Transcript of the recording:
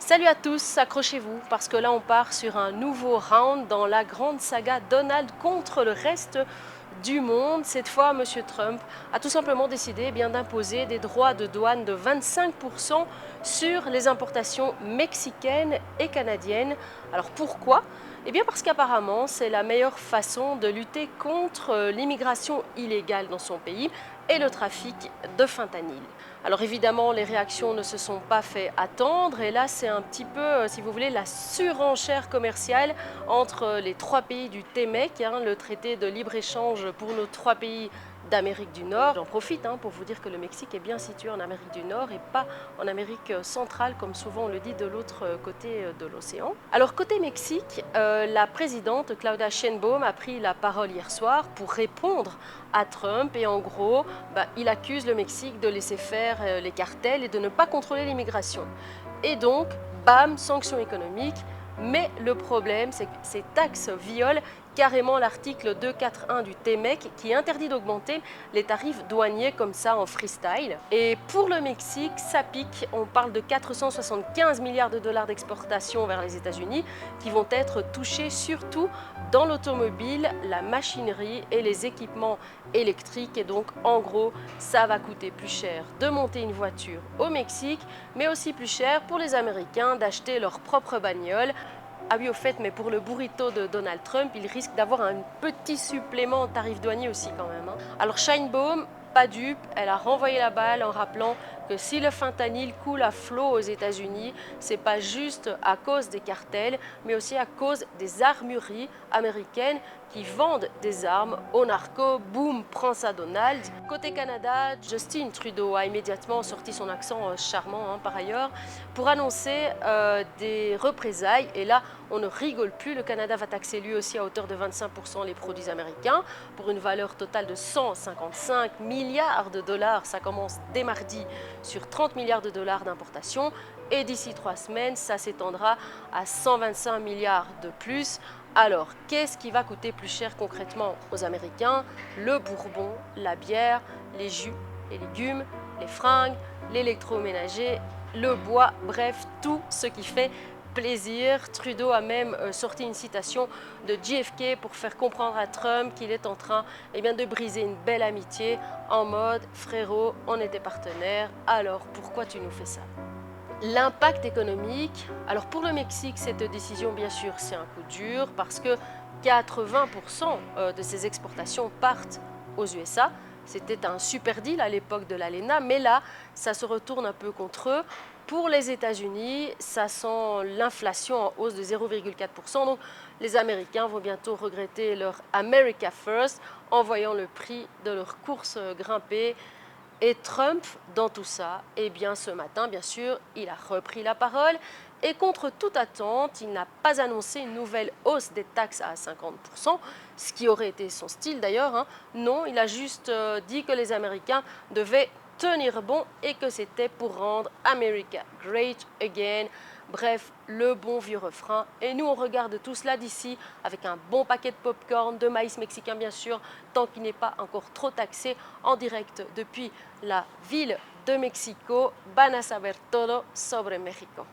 Salut à tous, accrochez-vous parce que là on part sur un nouveau round dans la grande saga Donald contre le reste du monde. Cette fois, Monsieur Trump a tout simplement décidé d'imposer des droits de douane de 25% sur les importations mexicaines et canadiennes. Alors pourquoi? Parce qu'apparemment c'est la meilleure façon de lutter contre l'immigration illégale dans son pays et le trafic de fentanyl. Alors évidemment, les réactions ne se sont pas fait attendre et là c'est un petit peu, si vous voulez, la surenchère commerciale entre les trois pays du TMEC, le traité de libre-échange pour nos trois pays d'Amérique du Nord. J'en profite pour vous dire que le Mexique est bien situé en Amérique du Nord et pas en Amérique centrale comme souvent on le dit de l'autre côté de l'océan. Alors côté Mexique, la présidente Claudia Sheinbaum a pris la parole hier soir pour répondre à Trump et en gros, il accuse le Mexique de laisser faire les cartels et de ne pas contrôler l'immigration. Et donc, bam, sanctions économiques. Mais le problème, c'est que ces taxes violent carrément l'article 241 du TMEC qui interdit d'augmenter les tarifs douaniers comme ça en freestyle. Et pour le Mexique, ça pique. On parle de 475 milliards de dollars d'exportation vers les États-Unis qui vont être touchés surtout dans l'automobile, la machinerie et les équipements électriques. Et donc, en gros, ça va coûter plus cher de monter une voiture au Mexique, mais aussi plus cher pour les Américains d'acheter leur propre bagnole. Ah oui, au fait, mais pour le burrito de Donald Trump, il risque d'avoir un petit supplément en tarif douanier aussi quand même. Alors Sheinbaum, pas dupe, elle a renvoyé la balle en rappelant que si le fentanyl coule à flot aux États-Unis, c'est pas juste à cause des cartels, mais aussi à cause des armureries américaines qui vendent des armes aux narcos. Boum, prends ça Donald. Côté Canada, Justin Trudeau a immédiatement sorti son accent charmant par ailleurs pour annoncer des représailles. Et là, on ne rigole plus. Le Canada va taxer lui aussi à hauteur de 25% les produits américains pour une valeur totale de 155 milliards de dollars. Ça commence dès mardi sur 30 milliards de dollars d'importation. Et d'ici 3 semaines, ça s'étendra à 125 milliards de plus. Alors, qu'est-ce qui va coûter plus cher concrètement aux Américains? Le bourbon, la bière, les jus, les légumes, les fringues, l'électroménager, le bois, bref, tout ce qui fait plaisir. Trudeau a même sorti une citation de JFK pour faire comprendre à Trump qu'il est en train de briser une belle amitié en mode « frérot, on était partenaires, alors pourquoi tu nous fais ça ?» L'impact économique, alors pour le Mexique, cette décision, bien sûr, c'est un coup dur parce que 80% de ses exportations partent aux USA. C'était un super deal à l'époque de l'ALENA, mais là, ça se retourne un peu contre eux. Pour les États-Unis, ça sent l'inflation en hausse de 0,4%. Donc, les Américains vont bientôt regretter leur America First en voyant le prix de leur course grimper. Et Trump, dans tout ça, ce matin, bien sûr, il a repris la parole et contre toute attente, il n'a pas annoncé une nouvelle hausse des taxes à 50%, ce qui aurait été son style d'ailleurs. Non, il a juste dit que les Américains devaient tenir bon et que c'était pour rendre America Great Again. Bref, le bon vieux refrain. Et nous, on regarde tout cela d'ici avec un bon paquet de popcorn, de maïs mexicain bien sûr, tant qu'il n'est pas encore trop taxé, en direct depuis la ville de Mexico. Van a saber todo sobre México.